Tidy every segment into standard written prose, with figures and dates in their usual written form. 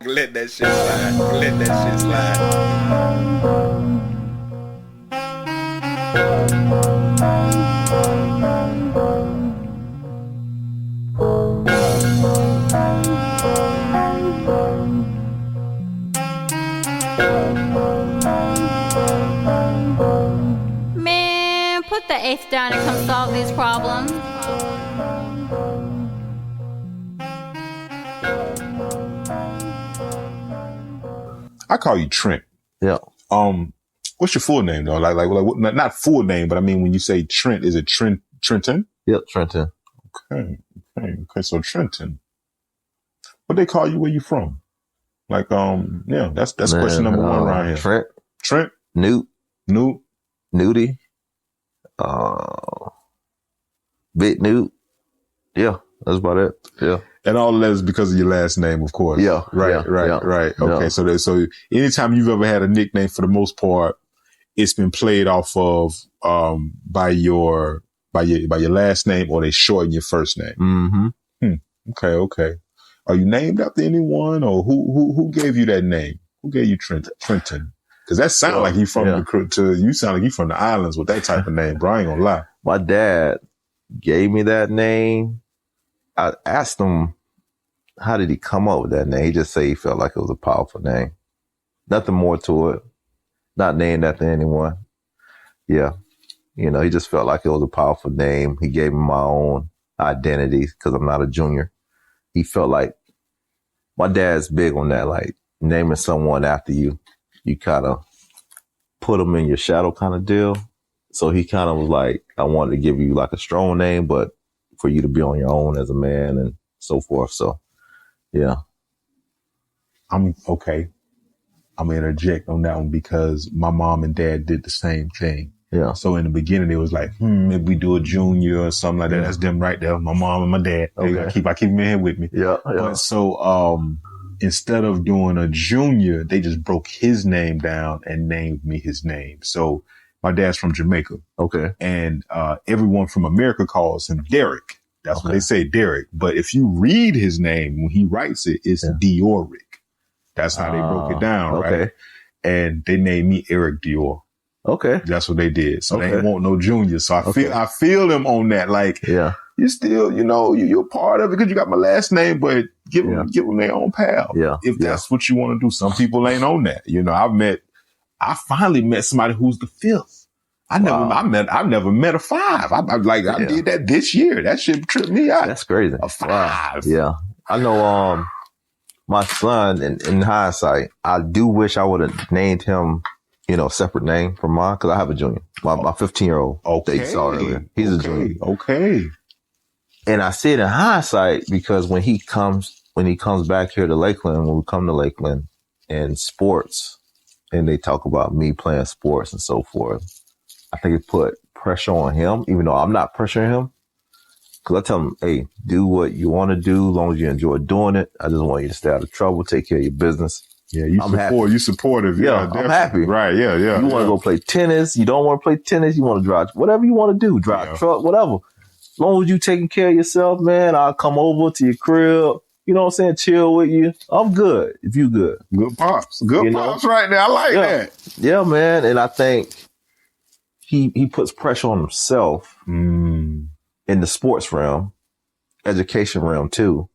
Let that shit slide. Let that shit slide. Man, put the eighth down and come solve these problems. I call you Trent. Yeah. What's your full name though? Like not full name, but I mean, when you say Trent, is it Trenton? Yep, Trenton. Okay. So Trenton. What they call you? Where you from? Like, yeah, that's question number one around here. Trent. Newt. Nudie. Big Newt. Yeah, that's about it. Yeah. And all of that is because of your last name, of course. Yeah. Right. Okay. Yeah. So anytime you've ever had a nickname, for the most part, it's been played off of, by your last name, or they shorten your first name. Mm-hmm. Okay. Are you named after anyone, or who gave you that name? Who gave you Trenton? Cause that sound like you from you sound like you from the islands with that type of name, bro. I ain't gonna lie. My dad gave me that name. I asked him, how did he come up with that name? He just said he felt like it was a powerful name. Nothing more to it. Not named after anyone. Yeah. He just felt like it was a powerful name. He gave me my own identity because I'm not a junior. He felt like, my dad's big on that, like naming someone after you. You kind of put them in your shadow kind of deal. So he kind of was like, I wanted to give you like a strong name, but for you to be on your own as a man and so forth. So, yeah. I'm okay. I'm going to interject on that one because my mom and dad did the same thing. Yeah. So in the beginning, it was like, maybe we do a junior or something like that. Yeah. That's them right there. My mom and my dad. Okay. I keep them in here with me. Yeah. But so, instead of doing a junior, they just broke his name down and named me his name. So my dad's from Jamaica. Okay. And, everyone from America calls him Derek. That's what they say, Derek. But if you read his name, when he writes it, it's Dioric. That's how they broke it down, right? And they named me Eric Dior. Okay. That's what they did. So they ain't want no junior. So I feel them on that. Like, you still, you're part of it because you got my last name, but give them their own pal. Yeah. If that's what you want to do. Some people ain't on that. I finally met somebody who's the fifth. I've never met a five. I did that this year. That shit tripped me out. That's crazy. A five. Wow. Yeah. I know, my son, in hindsight, I do wish I would have named him, separate name from mine, because I have a junior. My 15-year-old that you saw earlier. He's a junior. Okay. And I see it in hindsight because when he comes back here to Lakeland, when we come to Lakeland and sports, and they talk about me playing sports and so forth, I think it put pressure on him, even though I'm not pressuring him. Cause I tell him, hey, do what you want to do as long as you enjoy doing it. I just want you to stay out of trouble, take care of your business. Yeah, you supportive. Yeah, I'm happy. Right, yeah. You want to go play tennis. You don't want to play tennis. You want to drive, whatever you want to do, drive truck, whatever. As long as you taking care of yourself, man, I'll come over to your crib. You know what I'm saying? Chill with you. I'm good if you good. Good pops. Good pops right there. I like that. Yeah, man. And I think he puts pressure on himself in the sports realm, education realm too.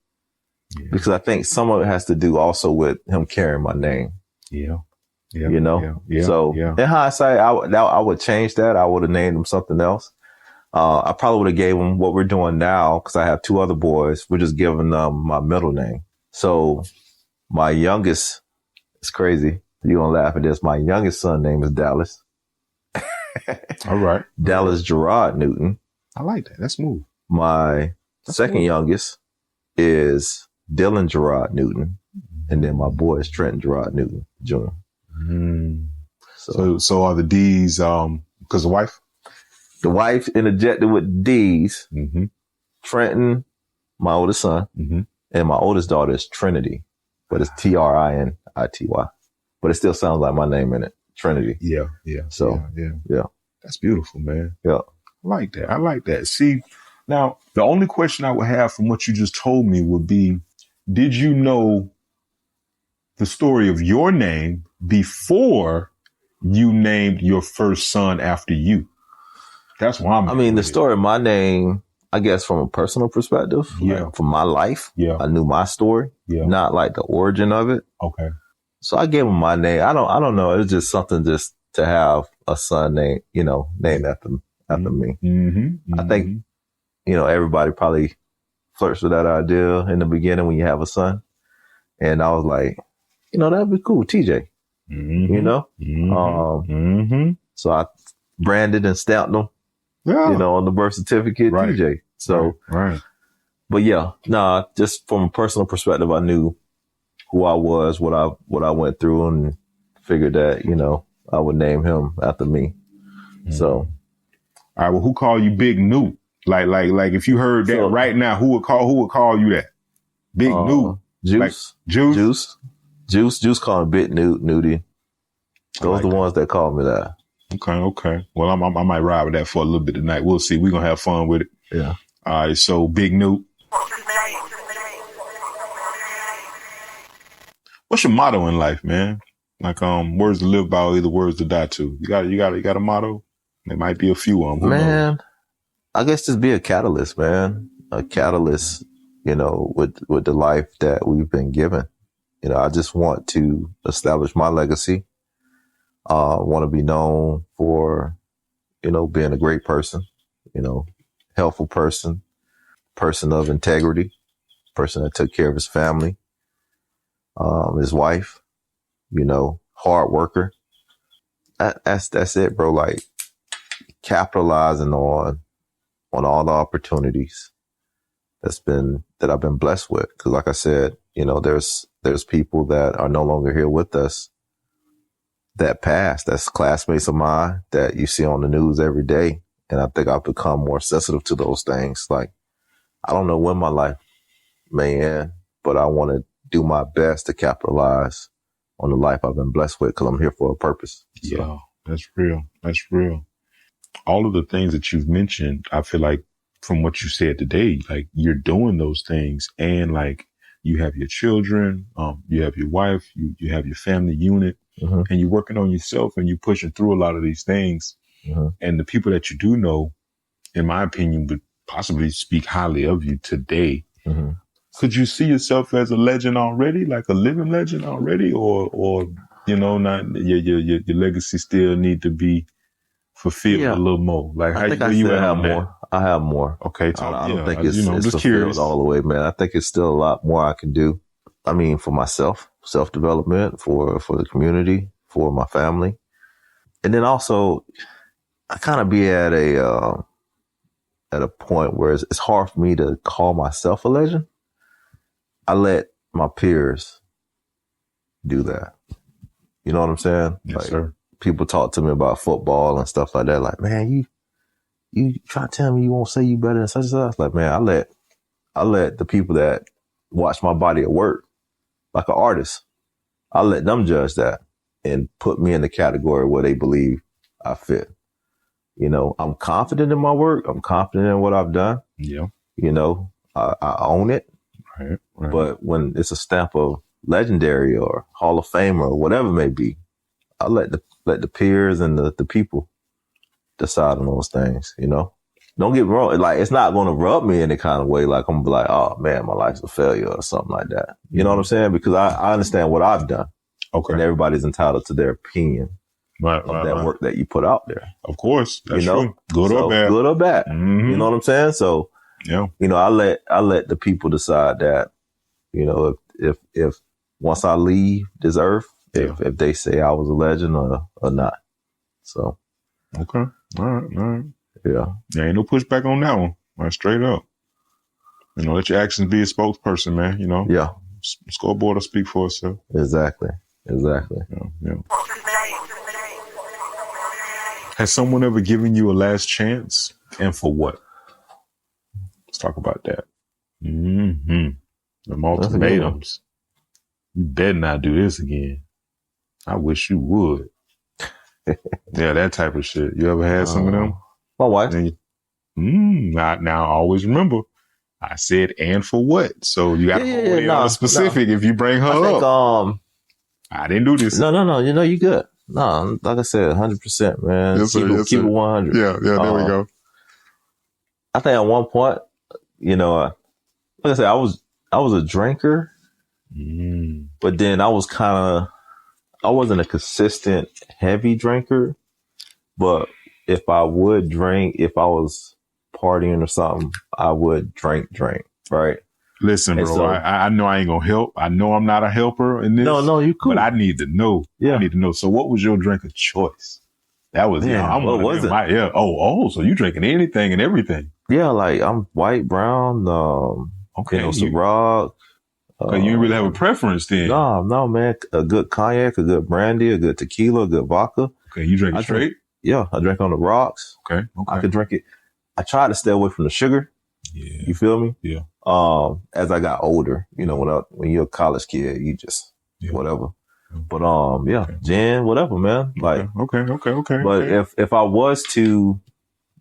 Yeah. Because I think some of it has to do also with him carrying my name. Yeah. So in hindsight, I would change that. I would have named him something else. I probably would have gave him what we're doing now, because I have two other boys. We're just giving them my middle name. So my youngest, it's crazy. You're going to laugh at this. My youngest son name is Dallas. All right. Dallas Gerard Newton. I like that. That's smooth. My second youngest is Dylan Gerard Newton. And then my boy is Trent Gerard Newton Jr. So are the D's, because the wife? The wife interjected with D's. Trenton, my oldest son, and my oldest daughter is Trinity, but it's Trinity. But it still sounds like my name in it, Trinity. Yeah. So, yeah. That's beautiful, man. Yeah. like that. I like that. See, now the only question I would have from what you just told me would be, did you know the story of your name before you named your first son after you? That's why I mean, the story of my name, I guess from a personal perspective, like from my life, I knew my story, not like the origin of it. Okay. So I gave him my name. I don't know. It's just something just to have a son named after me. Mm-hmm. I think, everybody probably flirts with that idea in the beginning when you have a son. And I was like, that'd be cool, TJ. So I branded and stamped him, on the birth certificate, TJ. So, but just from a personal perspective, I knew who I was, what I went through, and figured that, I would name him after me. So, all right. Well, who call you Big Newt? Like if you heard that right now, who would call you that? Big Newt. Juice. Like Juice called Big Newt, Nudie. Those are the ones that called me that. Okay. Well, I might ride with that for a little bit tonight. We'll see. We're going to have fun with it. Yeah. All right. So Big Newt. What's your motto in life, man? Like, words to live by, or either words to die to. You got a motto? There might be a few of them. Man, I guess just be a catalyst, man. A catalyst, with the life that we've been given. I just want to establish my legacy. Want to be known for, being a great person, helpful person of integrity, person that took care of his family, his wife, hard worker. That's it, bro. Like capitalizing on all the opportunities that I've been blessed with. Cause like I said, there's people that are no longer here with us that passed. That's classmates of mine that you see on the news every day. And I think I've become more sensitive to those things. Like, I don't know when my life may end, but I want to do my best to capitalize on the life I've been blessed with because I'm here for a purpose. So. Yeah, that's real. That's real. All of the things that you've mentioned, I feel like from what you said today, like you're doing those things, and like you have your children, you have your wife, you have your family unit, and you're working on yourself, and you're pushing through a lot of these things. And the people that you do know, in my opinion, would possibly speak highly of you today. Could you see yourself as a legend already, like a living legend already, or not your legacy still need to be fulfilled a little more? Like, I think how I you still at have on that? more. I have more. Okay, I don't think it's just fulfilled curious all the way, man. I think it's still a lot more I can do. I mean, for myself, self-development, for the community, for my family. And then also, I kind of be at a point where it's hard for me to call myself a legend. I let my peers do that. You know what I'm saying? Yes, like, sir. People talk to me about football and stuff like that. Like, man, you try to tell me you won't say you better than such and such. Like, man, I let the people that watch my body at work, like an artist, I let them judge that and put me in the category where they believe I fit. I'm confident in my work. I'm confident in what I've done. Yeah. I own it. Right. But when it's a stamp of legendary or Hall of Fame or whatever it may be, I let the peers and the people decide on those things, Don't get me wrong. Like, it's not going to rub me any kind of way. Like, I'm gonna be like, oh man, my life's a failure or something like that. You know what I'm saying? Because I understand what I've done. Okay. And everybody's entitled to their opinion of that work that you put out there. Of course. That's true. Good or bad. Good or bad. You know what I'm saying? So, yeah. I let the people decide that, if once I leave this earth, if they say I was a legend or not. So. Okay. All right. Yeah. There ain't no pushback on that one. Right, straight up. Let your actions be a spokesperson, man. Yeah. Scoreboard will speak for itself. Exactly. Yeah. Has someone ever given you a last chance? And for what? Let's talk about that. The ultimatums. You better not do this again. I wish you would. Yeah, that type of shit. You ever had some of them? My wife. Now always remember, I said and for what. So you got to hold it on the specific if you bring her up. I didn't do this. No. You good. No, like I said, 100%, man. Yes, sir, keep it 100. Yeah, there we go. I think at one point, like I said, I was a drinker, but then I wasn't a consistent heavy drinker. But if I would drink, if I was partying or something, I would drink, right? Listen, bro, so, I know I ain't gonna help. I know I'm not a helper in this. No, you cool. But I need to know. Yeah. I need to know. So what was your drink of choice? That was, what was it? So you drinking anything and everything. Yeah, like I'm white, brown, some rock. Okay, you didn't really have a preference then. No, man. A good cognac, a good brandy, a good tequila, a good vodka. Okay, you drink it straight? Yeah, I drink on the rocks. Okay. I could drink it. I tried to stay away from the sugar. Yeah. You feel me? Yeah. As I got older, when you're a college kid, you just whatever. But gin, whatever, man. Like okay. But if I was to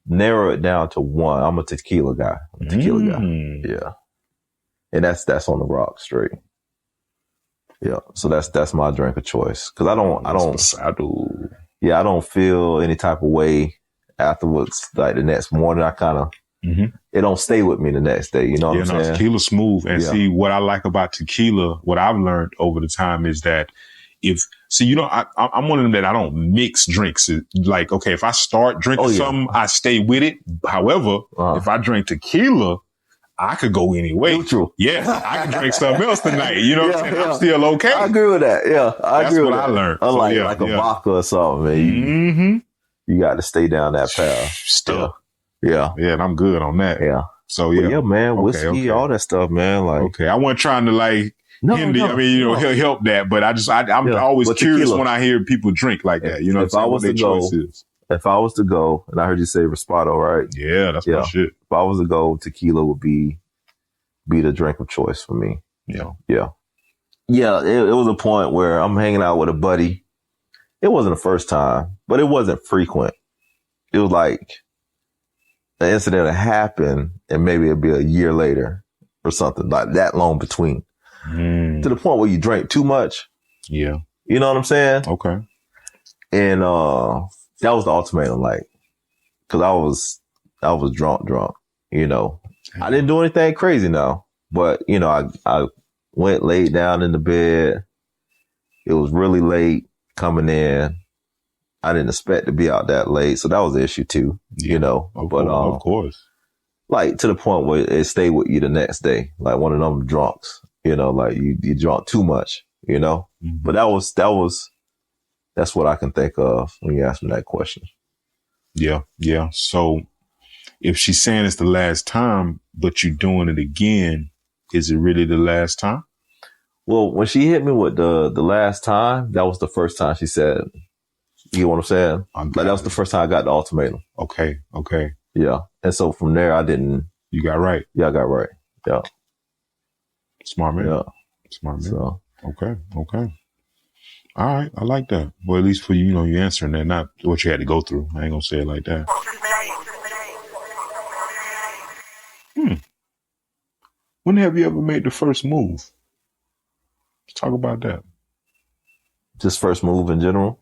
narrow it down to one, I'm a tequila guy. Yeah. And that's on the rock straight. Yeah. So that's my drink of choice. Cause I don't feel any type of way afterwards. Like the next morning, I kind of, it don't stay with me the next day. You know what I'm saying? Tequila's smooth. And see, what I like about tequila, what I've learned over the time is that I'm one of them that I don't mix drinks. Like, okay, if I start drinking something, I stay with it. However, if I drink tequila, I could go anyway. Neutral. Yeah, I can drink something else tonight. You know what I'm saying? I'm still okay. I agree with that. Yeah, I agree with that. That's what I learned. Unlike a vodka or something, man. You got to stay down that path. Still. Yeah, and I'm good on that. Yeah. So man, whiskey, all that stuff, man. Like, I wasn't trying to help that, but I'm always curious when I hear people drink like that. You know, if I was to go, and I heard you say Respado, right? Yeah, that's my shit. If I was to go, tequila would be the drink of choice for me. Yeah. It was a point where I'm hanging out with a buddy. It wasn't the first time, but it wasn't frequent. It was like an incident that happened, and maybe it'd be a year later or something, like that long between. To the point where you drank too much. Yeah. You know what I'm saying? Okay. And that was the ultimatum, like, cause I was drunk, I didn't do anything crazy now, but I went laid down in the bed. It was really late coming in. I didn't expect to be out that late. So that was the issue too, Of course. Like to the point where it stayed with you the next day, like one of them drunks, like you drunk too much, but that's what I can think of when you ask me that question. Yeah. So if she's saying it's the last time, but you're doing it again, is it really the last time? Well, when she hit me with the last time, that was the first time she said, you get what I'm saying? That was the first time I got the ultimatum. Okay. Yeah. And so from there, I didn't. You got right. Yeah, I got right. Yeah. Smart man. Yeah. Smart man. So. Okay. All right. I like that. Well, at least for you, you're answering that, not what you had to go through. I ain't gonna say it like that. When have you ever made the first move? Let's talk about that. Just first move in general?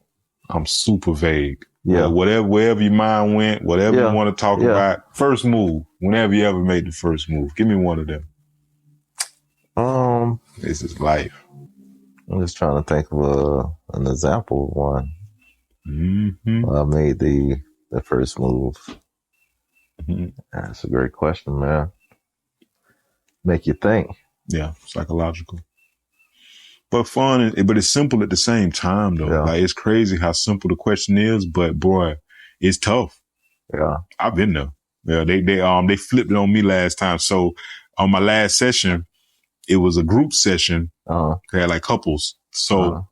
I'm super vague. Yeah. Wherever your mind went, whatever you want to talk about. First move. Whenever you ever made the first move. Give me one of them. This is life. I'm just trying to think of an example of one. I made the first move. That's a great question, man. Make you think. Yeah, psychological. But fun, but it's simple at the same time, though. Yeah. Like, it's crazy how simple the question is, but boy, it's tough. Yeah. I've been there. Yeah, they flipped it on me last time. So on my last session, it was a group session. They had like couples. So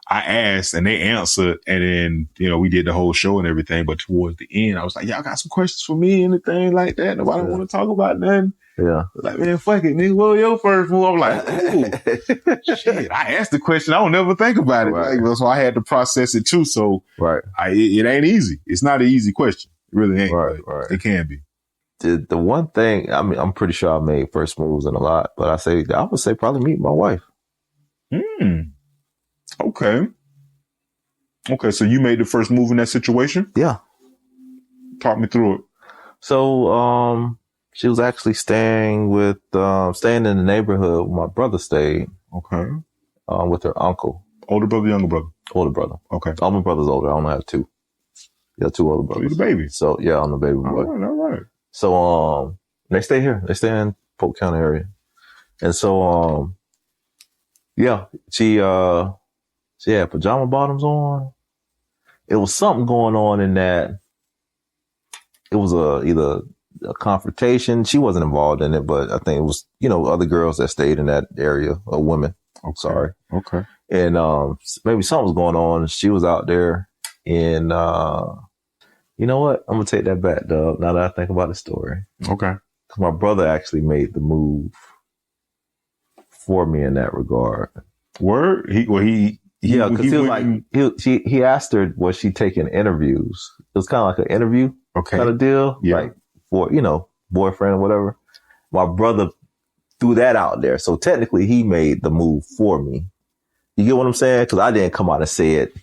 I asked and they answered, and then, we did the whole show and everything. But towards the end, I was like, y'all got some questions for me, anything like that? Nobody want to talk about nothing. Yeah. Like, man, fuck it, nigga. What was your first move? I'm like, ooh, shit. I asked the question. I don't never think about it. Right. Like, so I had to process it too. So right. It ain't easy. It's not an easy question. It really ain't. Right. It can be. the one thing, I mean, I'm pretty sure I made first moves in a lot, but I would say probably meet my wife. Okay. Okay, so you made the first move in that situation? Yeah. Talk me through it. So, she was actually staying in the neighborhood where my brother stayed. Okay. With her uncle. Older brother, younger brother? Older brother. Okay. All my brothers older. I only have two. Yeah, two older brothers. So you're the baby. So, yeah, I'm the baby boy. All right. So, they stay here. They stay in Polk County area. And so, yeah, she had pajama bottoms on. It was something going on in that. It was either a confrontation. She wasn't involved in it, but I think it was, other girls that stayed in that area, or women. Okay. Sorry. Okay. And maybe something was going on. She was out there, and you know what? I'm gonna take that back, Dub. Now that I think about the story, Okay. because my brother actually made the move for me in that regard. Word? Yeah, because he asked her, was she taking interviews? It was kind of like an interview kind of deal, like for boyfriend or whatever. My brother threw that out there, so technically he made the move for me. You get what I'm saying? Because I didn't come out and say it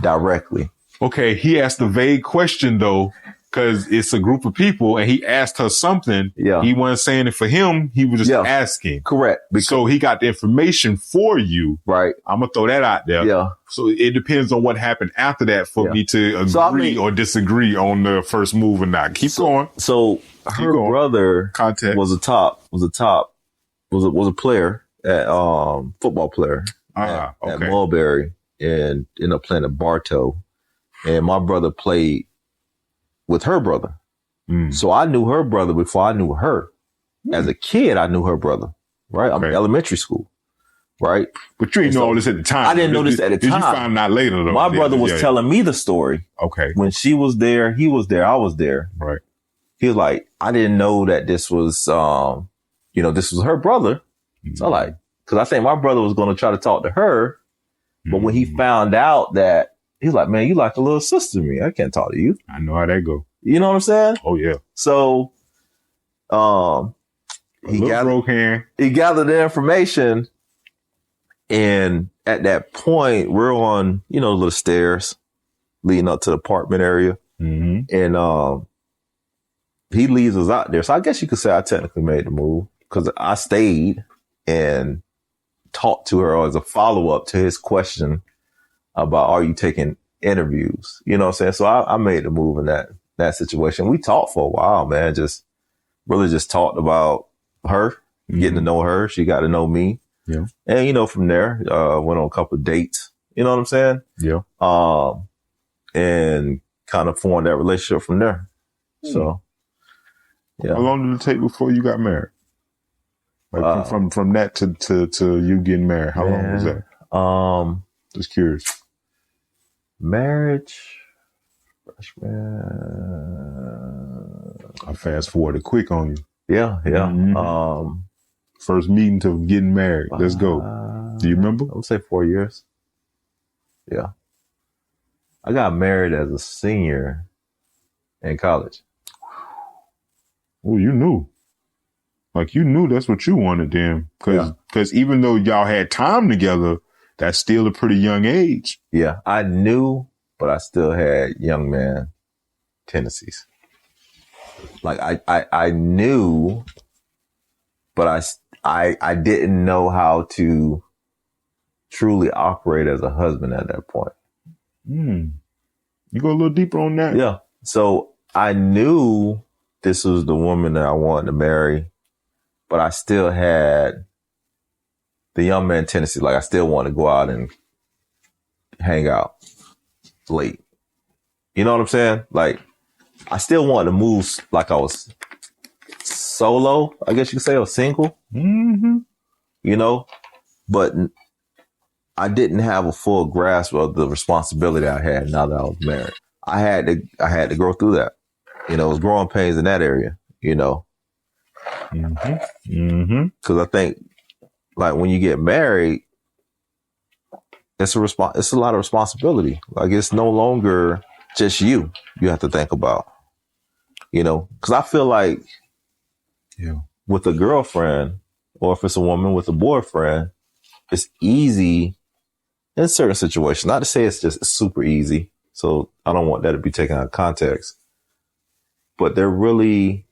directly. Okay, he asked a vague question though, because it's a group of people, and he asked her something. Yeah, he wasn't saying it for him. He was just asking. Correct. So he got the information for you. Right. I'm gonna throw that out there. Yeah. So it depends on what happened after that for me to agree or disagree on the first move or not. Keep going. So her brother was a player at football player at Mulberry, and ended up playing at Bartow. And my brother played with her brother. So I knew her brother before I knew her. As a kid, I knew her brother, right? I'm in elementary school, right? But you didn't know all this at the time. I didn't know this at the time. You found out later, though. My brother was telling me the story. Okay. When she was there, he was there, I was there. Right. He was like, I didn't know that this was, this was her brother. So because I think my brother was going to try to talk to her. But when he found out that, he's like, man, you like a little sister to me. I can't talk to you. I know how that go. You know what I'm saying? Oh, yeah. So, he gathered the information. And at that point, we're on, little stairs leading up to the apartment area. Mm-hmm. And he leaves us out there. So I guess you could say I technically made the move, because I stayed and talked to her as a follow-up to his question about, are you taking interviews? You know what I'm saying? So I made the move in that situation. We talked for a while, man. Just really just talked about her, getting to know her. She got to know me. Yeah. And, from there, went on a couple of dates. You know what I'm saying? Yeah. And kind of formed that relationship from there. So, yeah. How long did it take before you got married? Like from that to you getting married, how long was that? Just curious. Marriage, freshman. I fast forwarded quick on you. Yeah. Mm-hmm. First meeting to getting married. Let's go. Do you remember? I would say 4 years. Yeah. I got married as a senior in college. Oh, you knew. Like, you knew that's what you wanted then. Because even though y'all had time together, that's still a pretty young age. Yeah, I knew, but I still had young man tendencies. Like, I knew, but I didn't know how to truly operate as a husband at that point. You go a little deeper on that? Yeah. So I knew this was the woman that I wanted to marry, but I still had the young man tendency. Like, I still wanted to go out and hang out late. You know what I'm saying? Like, I still wanted to move like I was solo, I guess you could say, or single. Mm-hmm. But I didn't have a full grasp of the responsibility I had now that I was married. I had to go through that. It was growing pains in that area, Because I think, like, when you get married, it's a lot of responsibility. Like, it's no longer just you have to think about. you know, because I feel like with a girlfriend or if it's a woman with a boyfriend, it's easy in certain situations. Not to say it's just super easy. So I don't want that to be taken out of context. But there really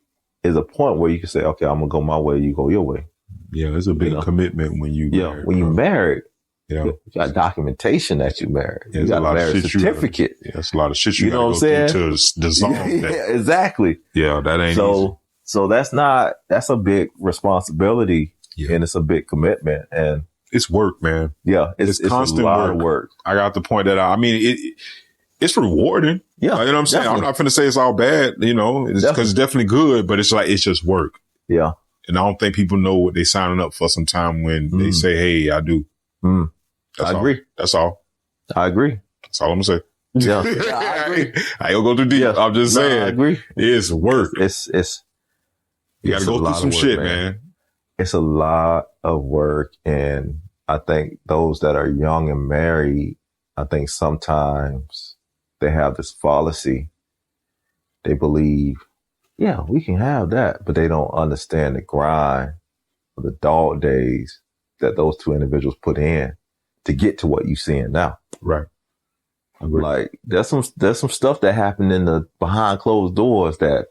is a point where you can say, okay, I'm going to go my way, you go your way. Yeah, it's a big commitment when you married. When you married. Yeah. You got documentation that you married. Yeah, you got a marriage certificate. It's a lot of shit you know what I'm gotta saying? go through to dissolve that. Yeah, exactly. Yeah, that ain't easy. So that's a big responsibility and it's a big commitment. And it's work, man. Yeah. It's constant a lot of work. I got to point that out. I mean, it's rewarding. Yeah. You know what I'm saying? Definitely. I'm not finna say it's all bad, you know, because it's definitely good, but it's like, it's just work. Yeah. And I don't think people know what they're signing up for sometime when they say, hey, I do. I agree. That's all. I agree. That's all I'm gonna say. Yeah. I agree. I ain't gonna go too deep. Yeah. I'm just saying. I agree. It's work. It's you gotta go through some shit, man. It's a lot of work. And I think those that are young and married, I think sometimes they have this fallacy. They believe, yeah, we can have that, but they don't understand the grind of the dog days that those two individuals put in to get to what you're seeing now. Right. Like there's some stuff that happened in the behind closed doors that,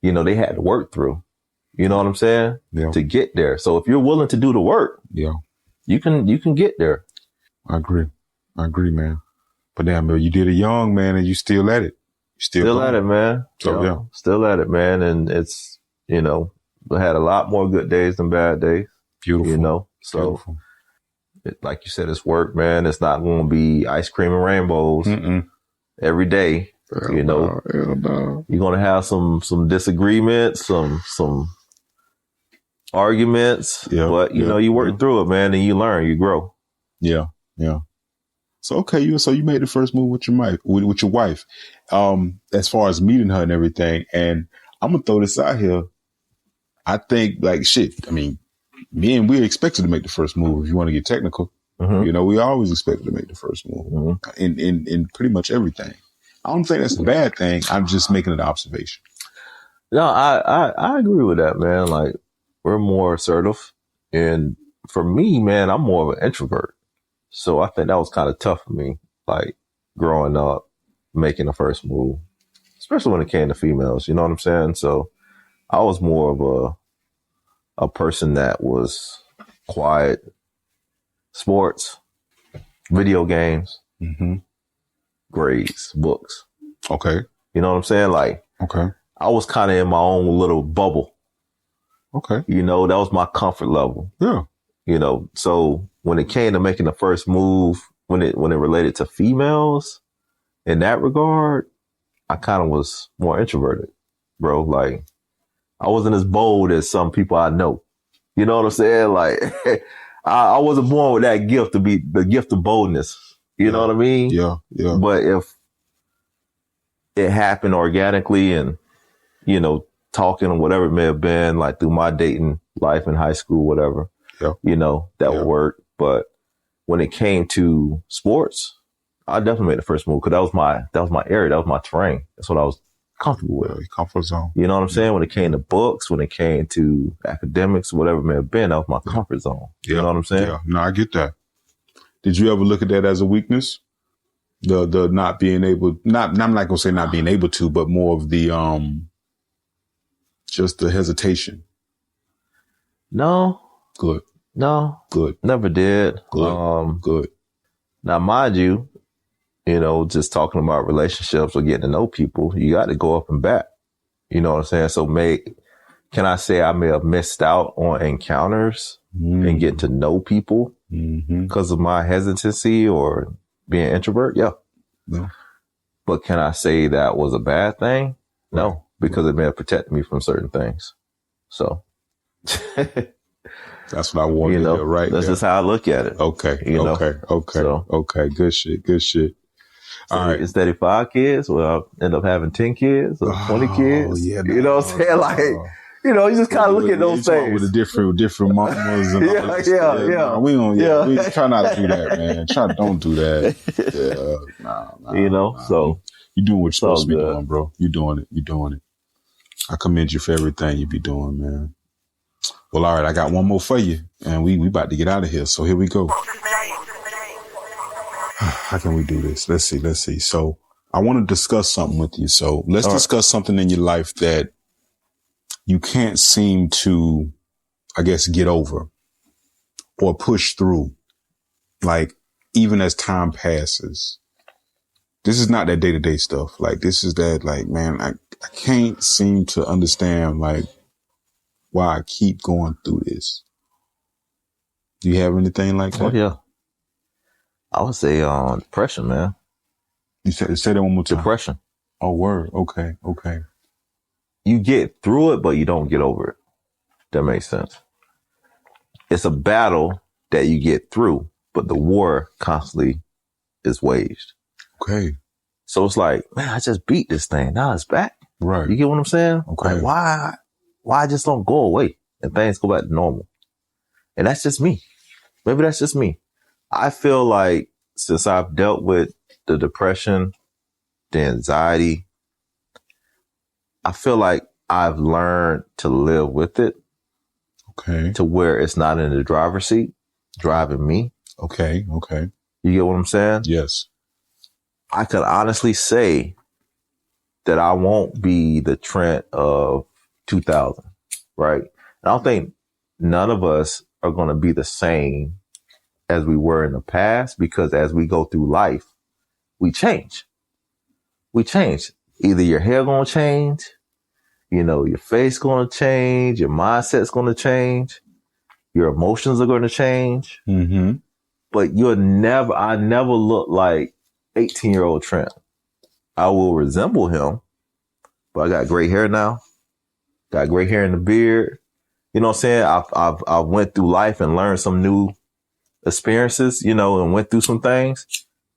you know, they had to work through. You know what I'm saying? Yeah. To get there. So if you're willing to do the work, you can get there. I agree, man. But damn, man, you did it young, man, and you still at it. You still at it, man. So still at it, man. And it's, you know, we had a lot more good days than bad days. Beautiful. You know, so like you said, it's work, man. It's not going to be ice cream and rainbows every day. You know, you're going to have some disagreements, some arguments, but you know, you work through it, man, and you learn, you grow. Yeah. So, okay. You made the first move with your wife, as far as meeting her and everything. And I'm going to throw this out here. I think like shit. I mean, we're expected to make the first move. If you want to get technical, you know, we always expected to make the first move in pretty much everything. I don't think that's a bad thing. I'm just making an observation. No, I agree with that, man. Like we're more assertive, and for me, man, I'm more of an introvert. So I think that was kind of tough for me, like growing up, making the first move, especially when it came to females. You know what I'm saying? So I was more of a person that was quiet, sports, video games, grades, books. Okay. You know what I'm saying? Like, okay. I was kind of in my own little bubble. Okay. You know, that was my comfort level. Yeah. You know, so when it came to making the first move, when it related to females in that regard, I kind of was more introverted, bro. Like, I wasn't as bold as some people I know. You know what I'm saying? Like, I wasn't born with that gift to be the gift of boldness. You know what I mean? Yeah. But if it happened organically and, you know, talking or whatever it may have been, like through my dating life in high school, whatever, you know, that would work. But when it came to sports, I definitely made the first move because that was my area. That was my terrain. That's what I was comfortable with. Comfort zone. You know what I'm saying? When it came to books, when it came to academics, whatever it may have been, that was my comfort zone. You know what I'm saying? Yeah. No, I get that. Did you ever look at that as a weakness? The not being able, I'm not going to say not being able to, but more of the, just the hesitation. No. Good. No. Good. Never did. Good. Good. Now, mind you, you know, just talking about relationships or getting to know people, you got to go up and back. You know what I'm saying? So can I say I may have missed out on encounters and getting to know people because of my hesitancy or being introvert? Yeah. But can I say that was a bad thing? No, because it may have protected me from certain things. So that's what I want to hear, right? That's just how I look at it. Okay. Okay. Good shit. So all right. Instead of 5 kids, well, I'll end up having 10 kids or 20 kids. Yeah, you know what I'm saying? Like, you know, you just kind of look at those things. With the different mamas and yeah. We try not to do that, man. Don't do that. Nah. You know, so you're doing what you're supposed to be doing, bro. You're doing it. I commend you for everything you be doing, man. Well, all right, I got one more for you, and we about to get out of here. So here we go. How can we do this? Let's see. So I want to discuss something with you. So let's discuss something in your life that you can't seem to, I guess, get over or push through. Like, even as time passes, this is not that day-to-day stuff. Like, this is that, like, man, I can't seem to understand, like, why I keep going through this. Do you have anything like that? Oh, yeah. I would say depression, man. You say that one more time. Depression. Oh, word. Okay. You get through it, but you don't get over it. That makes sense. It's a battle that you get through, but the war constantly is waged. Okay. So it's like, man, I just beat this thing. Now it's back. Right. You get what I'm saying? Okay. Like, why I just don't go away and things go back to normal? And that's just me. Maybe that's just me. I feel like since I've dealt with the depression, the anxiety, I feel like I've learned to live with it. Okay. To where it's not in the driver's seat, driving me. Okay. You get what I'm saying? Yes. I could honestly say that I won't be the Trent of 2000, right? I don't think none of us are going to be the same as we were in the past, because as we go through life, we change. Either your hair going to change, your face going to change, your mindset's going to change, your emotions are going to change. Mm-hmm. But I never look like 18-year-old Trent. I will resemble him, but I got gray hair now. Got gray hair in the beard. You know what I'm saying? I've went through life and learned some new experiences, and went through some things,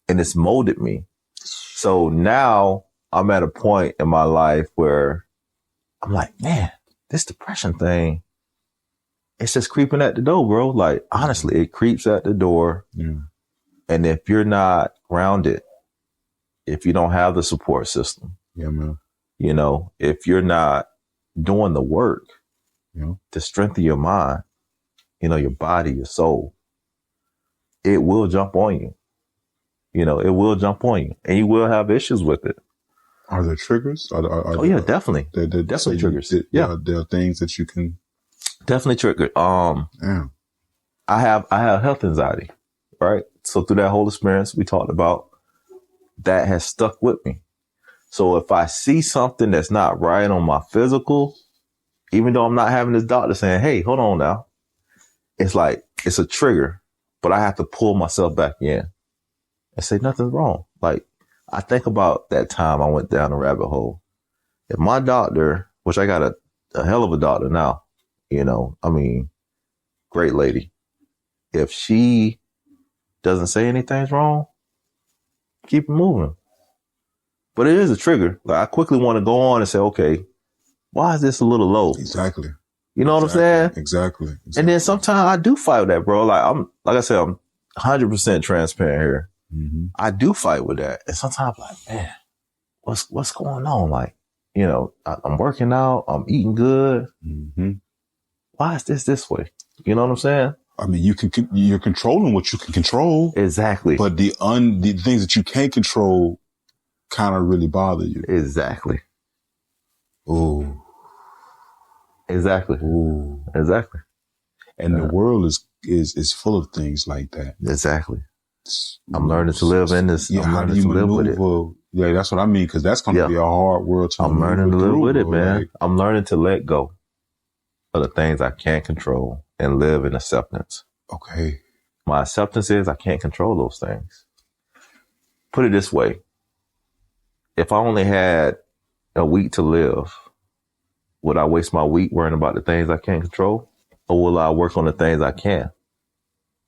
and it's molded me. So now I'm at a point in my life where I'm like, man, this depression thing, it's just creeping at the door, bro. Like, honestly, it creeps at the door. Yeah. And if you're not grounded, if you don't have the support system, yeah, man. If you're not doing the work to strengthen your mind, your body, your soul, it will jump on you. It will jump on you, and you will have issues with it. Are there triggers? Yeah, definitely. Definitely triggers. Yeah, there are things that you can definitely trigger. Yeah. I have health anxiety, right? So through that whole experience we talked about, that has stuck with me. So if I see something that's not right on my physical, even though I'm not having this doctor saying, hey, hold on now, it's like, it's a trigger, but I have to pull myself back in and say nothing's wrong. Like, I think about that time I went down a rabbit hole. If my doctor, which I got a hell of a doctor now, great lady. If she doesn't say anything's wrong, keep it moving. But it is a trigger. Like, I quickly want to go on and say, okay, why is this a little low? Exactly. You know what I'm saying? Exactly. And then sometimes I do fight with that, bro. Like I said, I'm 100% transparent here. Mm-hmm. I do fight with that. And sometimes I'm like, man, what's going on? Like, I'm working out, I'm eating good. Mm-hmm. Why is this way? You know what I'm saying? I mean, you're controlling what you can control. Exactly. But the things that you can't control kind of really bother you. Exactly. Ooh. Exactly. Ooh. Exactly. And the world is full of things like that. Exactly. I'm learning to live in this. Yeah, I'm learning to live with it. Yeah, that's what I mean, because that's going to be a hard world to I'm learning to live with it, man. Like, I'm learning to let go of the things I can't control and live in acceptance. Okay. My acceptance is I can't control those things. Put it this way. If I only had a week to live, would I waste my week worrying about the things I can't control? Or will I work on the things I can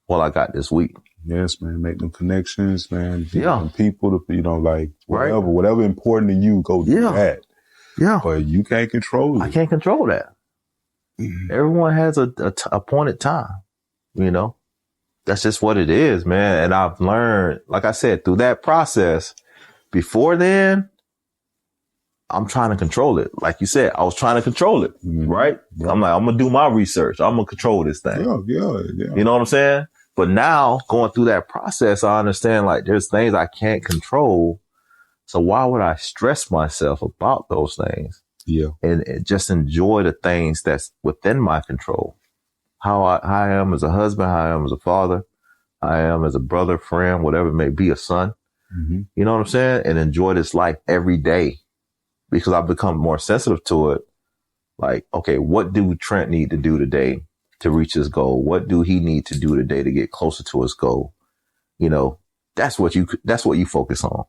while I got this week? Yes, man. Make them connections, man. Yeah. People, whatever important to you, go do that. Yeah. But you can't control it. I can't control that. Mm-hmm. Everyone has a appointed time, That's just what it is, man. And I've learned, like I said, through that process, before then, I'm trying to control it. Like you said, I was trying to control it, right? I'm like, I'm going to do my research. I'm going to control this thing. Yeah. You know what I'm saying? But now going through that process, I understand like there's things I can't control. So why would I stress myself about those things? Yeah. And just enjoy the things that's within my control. How I am as a husband, how I am as a father, how I am as a brother, friend, whatever it may be, a son. Mm-hmm. You know what I'm saying? And enjoy this life every day because I've become more sensitive to it. Like, okay, what do Trent need to do today to reach his goal? What do he need to do today to get closer to his goal? You know, that's what you focus on.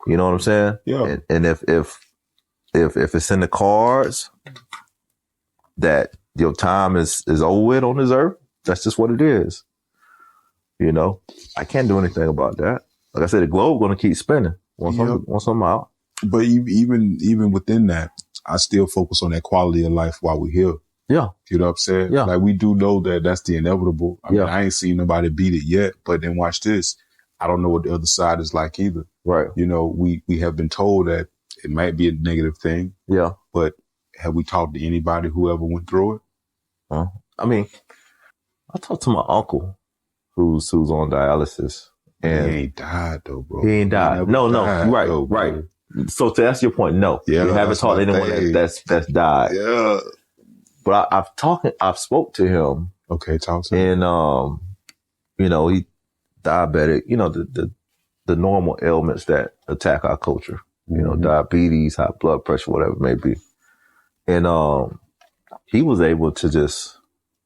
You know what I'm saying? Yeah. And if it's in the cards that your time is over with on this earth, that's just what it is. You know, I can't do anything about that. Like I said, the globe going to keep spinning once I'm out. But even within that, I still focus on that quality of life while we're here. Yeah. You know what I'm saying? Yeah. Like we do know that that's the inevitable. I mean, Yeah. I ain't seen nobody beat it yet, but then watch this. I don't know what the other side is like either. Right. You know, we have been told that it might be a negative thing. Yeah. But have we talked to anybody who ever went through it? I mean, I talked to my uncle who's on dialysis. And he ain't died though, bro. He ain't died. No, right, though, right. So to answer your point, no. Yeah, we haven't talked to anyone that's died. Yeah. But I've spoke to him. Okay, talk to him. And, you know, he diabetic, you know, the normal ailments that attack our culture, you know, diabetes, high blood pressure, whatever it may be. And, he was able to just,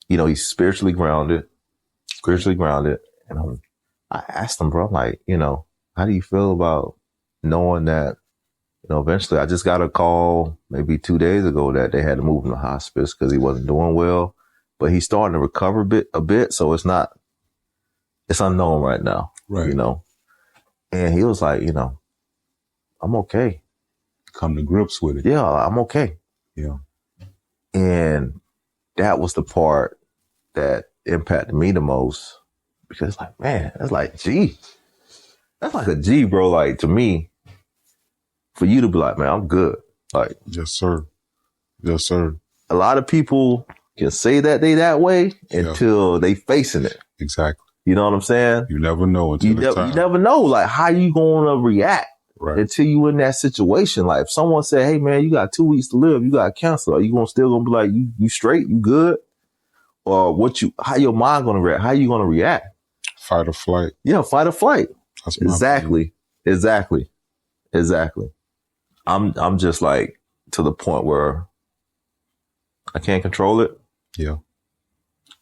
you know, he's spiritually grounded. And I asked him, bro, I'm like, you know, how do you feel about knowing that, you know, eventually I just got a call maybe 2 days ago that they had to move him to hospice because he wasn't doing well, but he's starting to recover a bit. So it's unknown right now, right? You know, and he was like, you know, I'm okay. Come to grips with it. Yeah, I'm okay. Yeah. And that was the part that impacted me the most because it's like, man, that's like a G, bro. Like to me, for you to be like, man, I'm good. Like, yes, sir. Yes, sir. A lot of people can say that they that way until they facing it. Exactly. You know what I'm saying? You never know until the time. You never know, like, how you going to react until you in that situation. Like, if someone said, hey, man, you got 2 weeks to live, you got cancer, are you still going to be like, you straight, you good? Or how your mind going to react? How you going to react? Fight or flight. Yeah, fight or flight. That's my opinion. Exactly. I'm just like to the point where I can't control it. Yeah.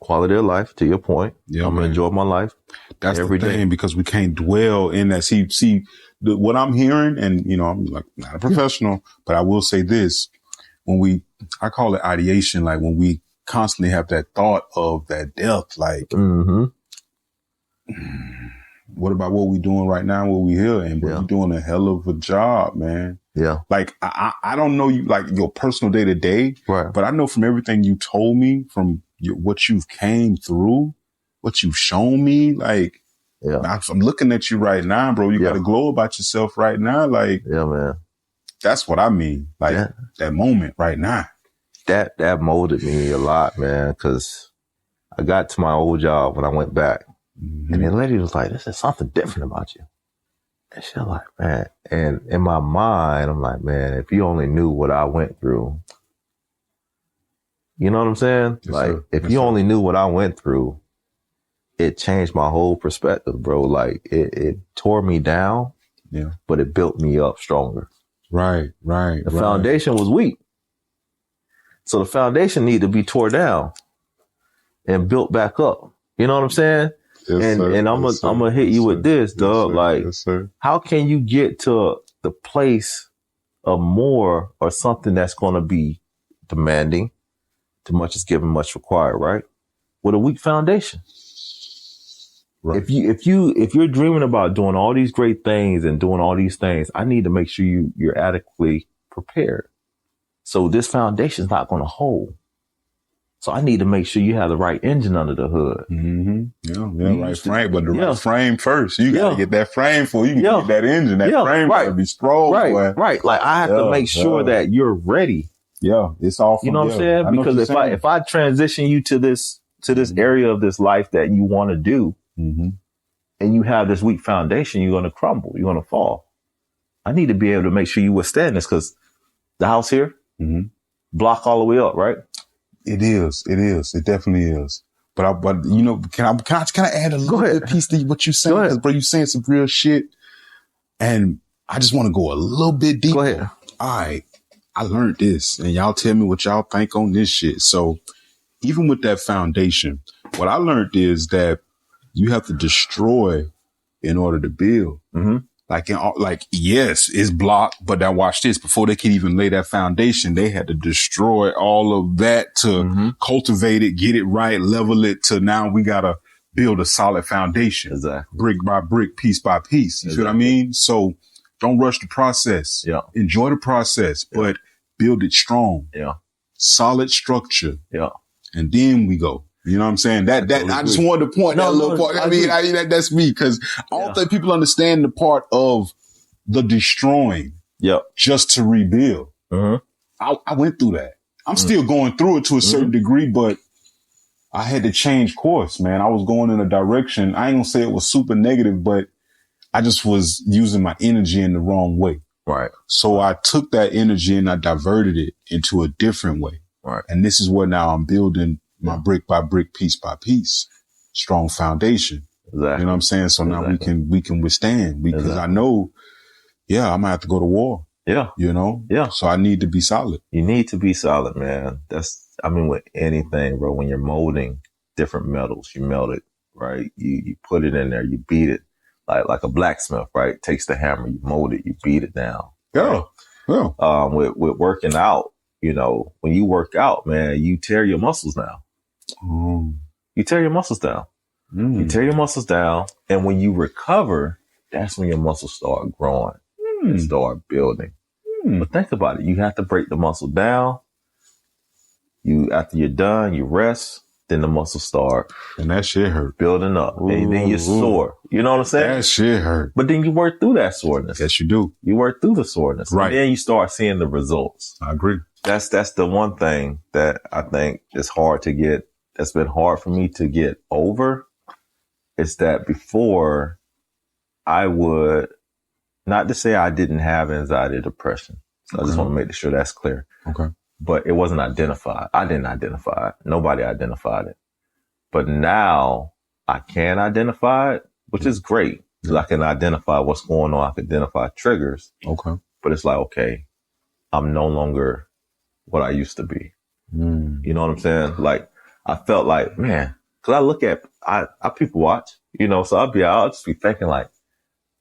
Quality of life, to your point. Yeah, I'm going to enjoy my life. That's every the thing, day. because we can't dwell in that. See, what I'm hearing, and, you know, I'm like not a professional, but I will say this. I call it ideation, like when we constantly have that thought of that death, like, what about what we doing right now, what we here? And we're doing a hell of a job, man. Yeah. Like, I don't know you, like your personal day to day, right? But I know from everything you told me, from what you've came through, what you've shown me, like, I'm looking at you right now, bro. You got a glow about yourself right now. Like, yeah, man. That's what I mean. Like that moment right now. That molded me a lot, man. Cause I got to my old job when I went back and the lady was like, this is something different about you. And she was like, man. And in my mind, I'm like, man, if you only knew what I went through, you know what I'm saying? Yes, like, sir. if you only knew what I went through, it changed my whole perspective, bro. Like it tore me down, but it built me up stronger. Right. The foundation was weak. So the foundation needed to be tore down and built back up. You know what I'm saying? Yes, and I'm gonna hit you with this, dog. Like, how can you get to the place of more or something that's gonna be demanding? Too much is given, much required, right? With a weak foundation. Right. If you're dreaming about doing all these great things and doing all these things, I need to make sure you're adequately prepared. So this foundation is not going to hold. So I need to make sure you have the right engine under the hood. Mm-hmm. Yeah, right frame, but the right frame first. You gotta get that frame before you can get that engine. That frame gotta be strong. Right. Like I have to make sure that you're ready. Yeah, it's all from, you know what I'm saying? Because if I transition you to this area of this life that you want to do, and you have this weak foundation, you're gonna crumble, you're gonna fall. I need to be able to make sure you withstand this, because the house here, block all the way up, right? It is. It definitely is. But you know, can I add a little bit piece to what you're saying? Because bro, you're saying some real shit, and I just want to go a little bit deeper. Go ahead. All right, I learned this, and y'all tell me what y'all think on this shit. So even with that foundation, what I learned is that you have to destroy in order to build. Yes, it's blocked, but now watch this. Before they could even lay that foundation, they had to destroy all of that to cultivate it, get it right, level it to now we got to build a solid foundation. Exactly. Brick by brick, piece by piece. You see what I mean? So don't rush the process. Yeah. Enjoy the process, but build it strong. Yeah. Solid structure. Yeah. And then we go. You know what I'm saying? That I just wanted to point that little part. I mean, that's me, because I don't think people understand the part of the destroying. Just to rebuild. I went through that. I'm still going through it to a certain degree, but I had to change course, man. I was going in a direction. I ain't gonna say it was super negative, but I just was using my energy in the wrong way. Right. So I took that energy and I diverted it into a different way. Right. And this is where now I'm building my brick by brick, piece by piece, strong foundation. Exactly. You know what I'm saying? So now we can withstand, because I know, I might have to go to war. Yeah. You know? Yeah. So I need to be solid. You need to be solid, man. With anything, bro, when you're molding different metals, you melt it, right? You put it in there, you beat it like a blacksmith, right? Takes the hammer, you mold it, you beat it down. Yeah. Right? Yeah. With working out, you know, when you work out, man, you tear your muscles down. You tear your muscles down. You tear your muscles down. And when you recover, that's when your muscles start growing and start building. But think about it. You have to break the muscle down. After you're done, you rest. Then the muscles start. And that shit hurt. Building up. And then you're sore. You know what I'm saying? That shit hurt. But then you work through that soreness. Yes, you do. You work through the soreness. Right. And then you start seeing the results. I agree. That's the one thing that I think is hard to get. That's been hard for me to get over. Is that before I would, not to say I didn't have anxiety or depression. So I just want to make sure that's clear. Okay. But it wasn't identified. I didn't identify it. Nobody identified it. But now I can identify it, which is great. Because I can identify what's going on. I can identify triggers. Okay. But it's like, okay, I'm no longer what I used to be. You know what I'm saying? Like, I felt like, man, because I look at, I people watch, you know, so I'll just be thinking like,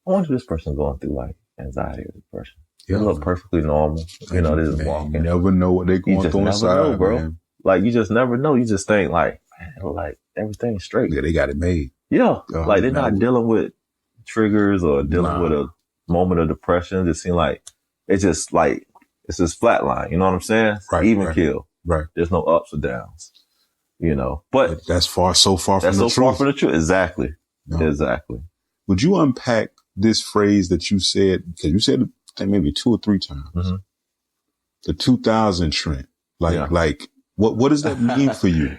I wonder if this person's going through like anxiety or depression. Yeah. They look perfectly normal. You know, they just walking. You never know what they're going through inside, know, bro. man. Like, you just never know. You just think like, man, like everything's straight. Yeah, they got it made. Yeah. Like they're not dealing with triggers or dealing with a moment of depression. It just seems like it's just flatline. You know what I'm saying? Right. Even kill. Right. There's no ups or downs. You know, but that's so far from the truth. Far from the truth. Exactly. No. Exactly. Would you unpack this phrase that you said? Because you said it, I think maybe 2 or 3 times. The 2000 Trent. Like what does that mean for you?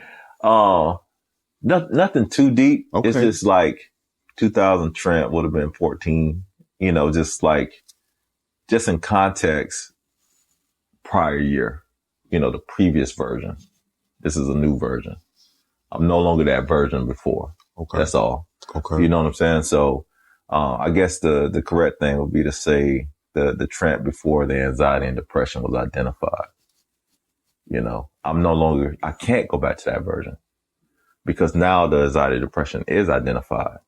Nothing too deep. Okay. It's just like 2000 Trent would have been 14. You know, just in context, prior year. You know, the previous version. This is a new version. I'm no longer that version before. Okay. That's all. Okay. You know what I'm saying? So, I guess the correct thing would be to say the Trent before the anxiety and depression was identified. You know, I can't go back to that version because now the anxiety depression is identified.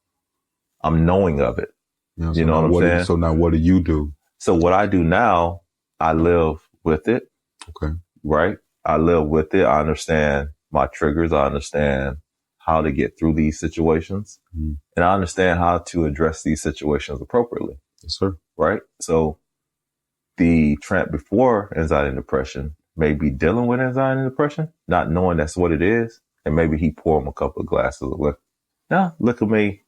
I'm knowing of it. Yeah, you know what I'm saying? So now what do you do? So what I do now, I live with it. Okay. Right? I live with it. I understand my triggers. I understand how to get through these situations. And I understand how to address these situations appropriately. Yes, sir. Right? So the Trent before anxiety and depression maybe dealing with anxiety and depression, not knowing that's what it is. And maybe he pour him a couple of glasses of liquor. Now, liquor may,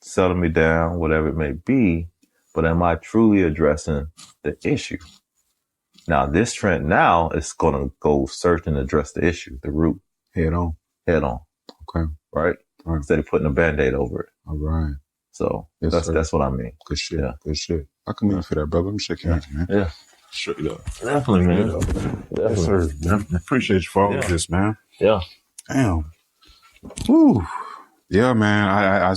settle me down, whatever it may be. But am I truly addressing the issue? Now, this Trent now is going to go search and address the issue, the root. Head on. Okay. Right? Right. Instead of putting a Band-Aid over it. All right. So Yes, that's what I mean. Good shit. Yeah. Good shit. I commend you for that, brother. I'm shaking hands, man. Yeah. Straight up. Definitely, man. Yes, sir. Man. Appreciate you for all of this, man. Yeah. Damn. Woo. Yeah, man.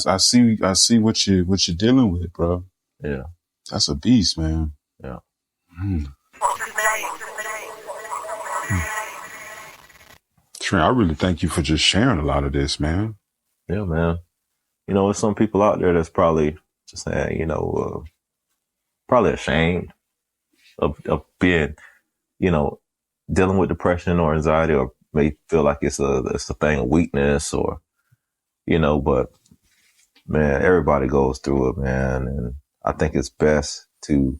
I see what you're dealing with, bro. Yeah. That's a beast, man. Yeah. Trent, I really thank you for just sharing a lot of this, man. Yeah, man. There's some people out there that's probably just saying, probably ashamed of being, dealing with depression or anxiety, or may feel like it's a thing of weakness, or, but man, everybody goes through it, man. And I think it's best to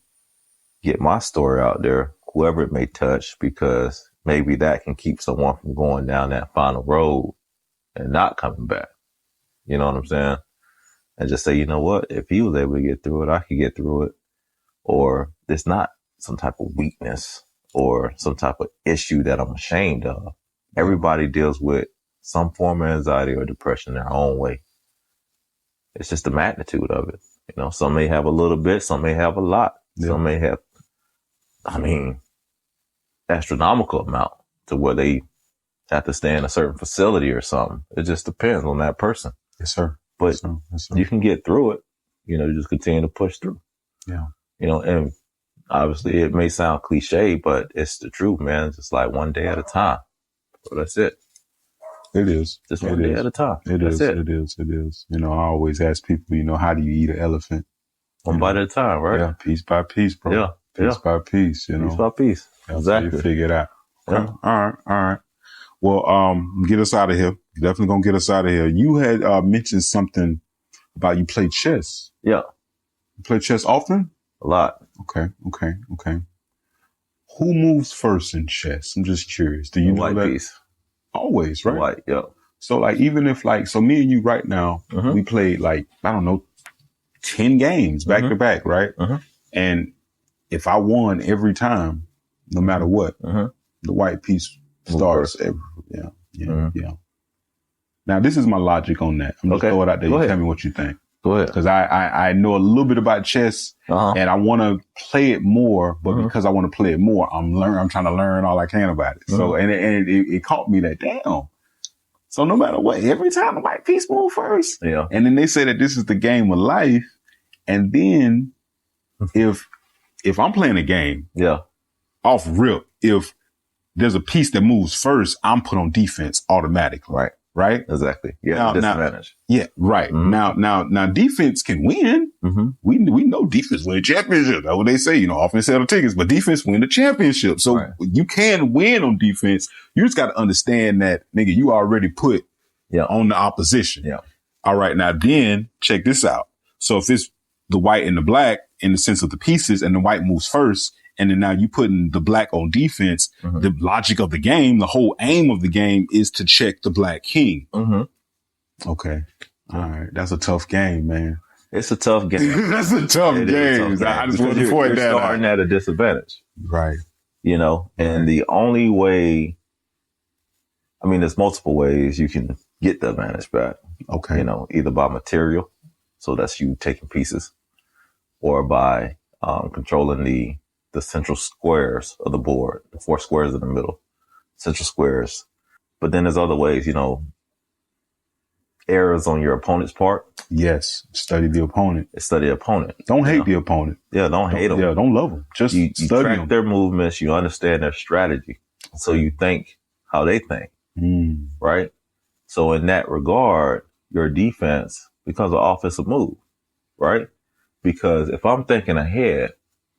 get my story out there, whoever it may touch, because maybe that can keep someone from going down that final road and not coming back. You know what I'm saying? And just say, you know what? If he was able to get through it, I could get through it. Or it's not some type of weakness or some type of issue that I'm ashamed of. Everybody deals with some form of anxiety or depression their own way. It's just the magnitude of it. Some may have a little bit, some may have a lot. Yeah. Some may have, astronomical amount to where they have to stay in a certain facility or something. It just depends on that person. Yes, sir. But yes, sir. You can get through it. You just continue to push through. Yeah. And obviously it may sound cliche, but it's the truth, man. Just like one day at a time. So that's it. It is. Just one day at a time. It is. I always ask people, how do you eat an elephant? One bite at a time, right? Yeah. Piece by piece, bro. Yeah. Piece by piece, Piece by piece. Exactly. You figure it out. Okay. Yeah. All right. Well, get us out of here. You're definitely gonna get us out of here. You had mentioned something about you play chess. Yeah. You play chess often? A lot. Okay. Who moves first in chess? I'm just curious. Do you know white that? Piece. Always, right? White, yeah. So even if so me and you right now, we played 10 games back to back, right? And if I won every time, no matter what, the white piece starts every, yeah. Now this is my logic on that. I'm just throw it out there. Tell me what you think. Go ahead. Because I know a little bit about chess and I want to play it more, but because I want to play it more, I'm trying to learn all I can about it. So, and it caught me that, damn. So no matter what, every time the white piece move first. Yeah. And then they say that this is the game of life. And then if I'm playing a game, off rip, if there's a piece that moves first, I'm put on defense automatically. Right? Exactly. Yeah. Disadvantage. Right. Now defense can win. We know defense win championships. That's what they say, offense sell the tickets, but defense win the championship. So you can win on defense. You just got to understand that, nigga, you already put on the opposition. Yeah. All right. Now then check this out. So if it's the white and the black in the sense of the pieces and the white moves first, and then now you putting the black on defense, the logic of the game, the whole aim of the game is to check the black king. Okay. All right. That's a tough game, man. It's a tough game. That's a tough game. I just want to point that out. Starting at a disadvantage. Right. And the only way, there's multiple ways you can get the advantage back. Okay. Either by material. So that's you taking pieces, or by controlling the central squares of the board, the 4 squares in the middle, central squares. But then there's other ways, errors on your opponent's part. Yes. Study the opponent. Don't hate the opponent. Yeah. Don't hate them. Yeah. Don't love them. Just you study track them. their movements. You understand their strategy. Okay. So you think how they think. Right. So in that regard, your defense becomes an offensive move. Right. Because if I'm thinking ahead,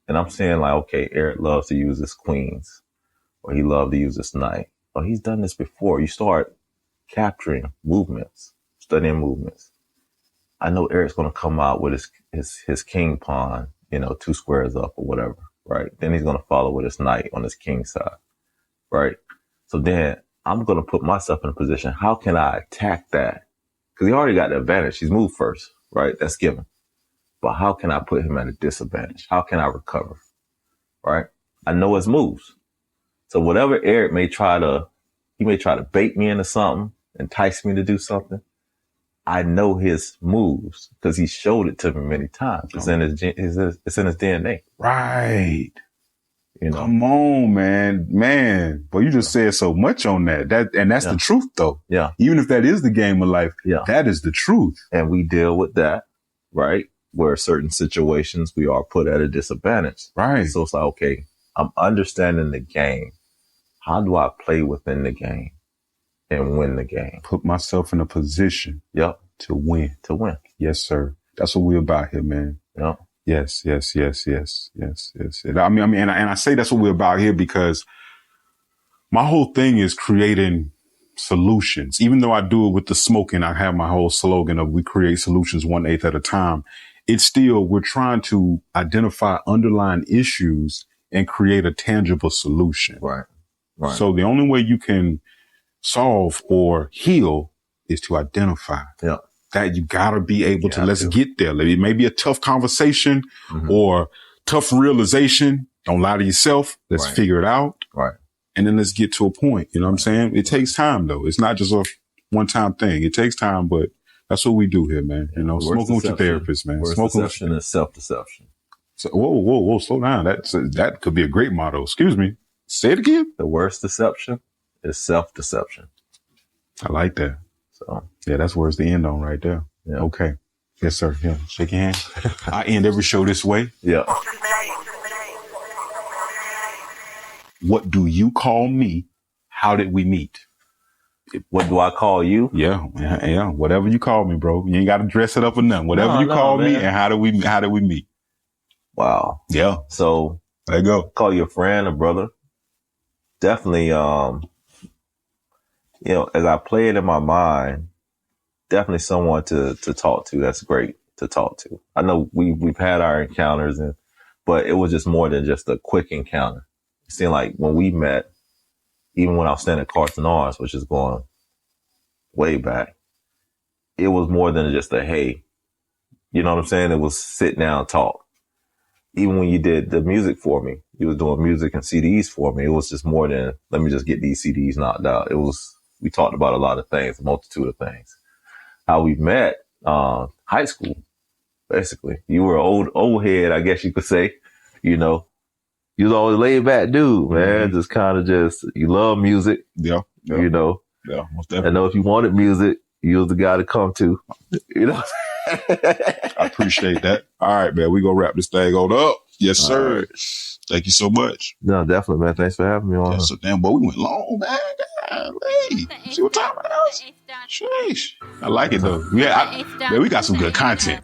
and I'm saying okay, Eric loves to use his queens, or he loves to use his knight, or he's done this before. You start capturing movements, studying movements. I know Eric's going to come out with his king pawn, 2 squares up or whatever, right? Then he's going to follow with his knight on his king side, right? So then I'm going to put myself in a position. How can I attack that? Because he already got the advantage. He's moved first, right? That's given. But how can I put him at a disadvantage? How can I recover, right? I know his moves. So whatever Eric may try to bait me into something, entice me to do something. I know his moves because he showed it to me many times. It's in his DNA. Right. You know? Come on, man. Well, you just said so much on that. That's the truth though. Yeah. Even if that is the game of life, that is the truth. And we deal with that, right? Where certain situations we are put at a disadvantage. Right. So it's like, okay, I'm understanding the game. How do I play within the game and win the game? Put myself in a position. Yep. To win. To win. Yes, sir. That's what we're about here, man. Yep. Yes. And I say that's what we're about here because my whole thing is creating solutions. Even though I do it with the smoking, I have my whole slogan of we create solutions 1/8 at a time. It's still, we're trying to identify underlying issues and create a tangible solution. Right. So the only way you can solve or heal is to identify. Yeah. That you gotta be able to, let's get there. It may be a tough conversation or tough realization. Don't lie to yourself. Let's figure it out. Right. And then let's get to a point. You know what I'm saying? It takes time though. It's not just a one-time thing. It takes time, but that's what we do here, man. You know, smoking with your therapist, man. Smoking deception is self-deception. So, whoa, slow down. That could be a great motto. Excuse me. Say it again. The worst deception is self-deception. I like that. So yeah, that's where it's the end on right there. Yeah. Okay. Yes, sir. Yeah. Shake your hand. I end every show this way. Yeah. What do you call me? How did we meet? What do I call you? Yeah. Whatever you call me, bro. You ain't got to dress it up or nothing. Whatever you call me, and how did we meet? Wow. Yeah. So there you go. Call you a friend, a brother. Definitely, as I play it in my mind, definitely someone to talk to. That's great to talk to. I know we've had our encounters, but it was just more than just a quick encounter. It seemed like when we met, even when I was standing at Carson Arms, which is going way back, it was more than just a hey. You know what I'm saying? It was sit down, talk. Even when you did the music for me, you was doing music and CDs for me. It was just more than, let me just get these CDs knocked out. We talked about a lot of things, a multitude of things. How we met, high school, basically. You were an old head, I guess you could say, you know. You was always laid back dude, man. Just kind of you love music. Yeah. You know. Yeah, most definitely. I know if you wanted music, you was the guy to come to, you know. I appreciate that. All right, man. We gonna wrap this thing on up. Yes, sir. Right. Thank you so much. No, definitely, man. Thanks for having me on. Yeah, so damn, boy, we went long, man. Hey, see what time it is? Sheesh. I like it though. Yeah, we got some good content.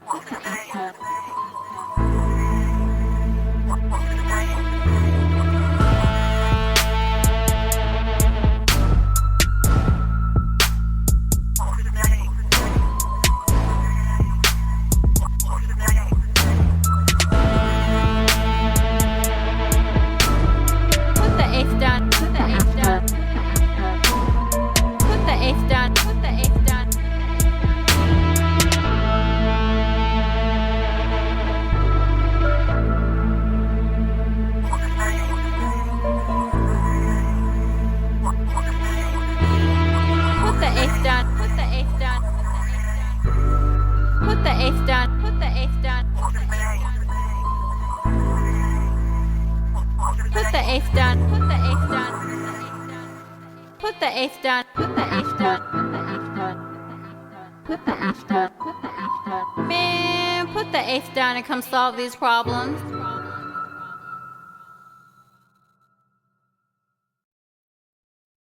Man, put the eighth down and come solve these problems.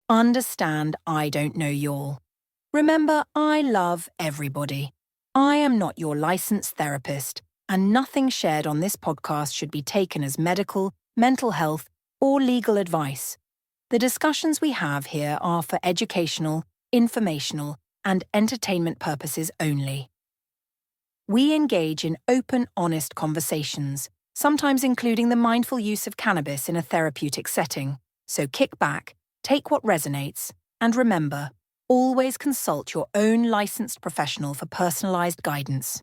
Understand I don't know y'all. Remember, I love everybody. I am not your licensed therapist, and nothing shared on this podcast should be taken as medical, mental health, or legal advice. The discussions we have here are for educational, informational, and entertainment purposes only. We engage in open, honest conversations, sometimes including the mindful use of cannabis in a therapeutic setting. So kick back, take what resonates, and remember, always consult your own licensed professional for personalized guidance.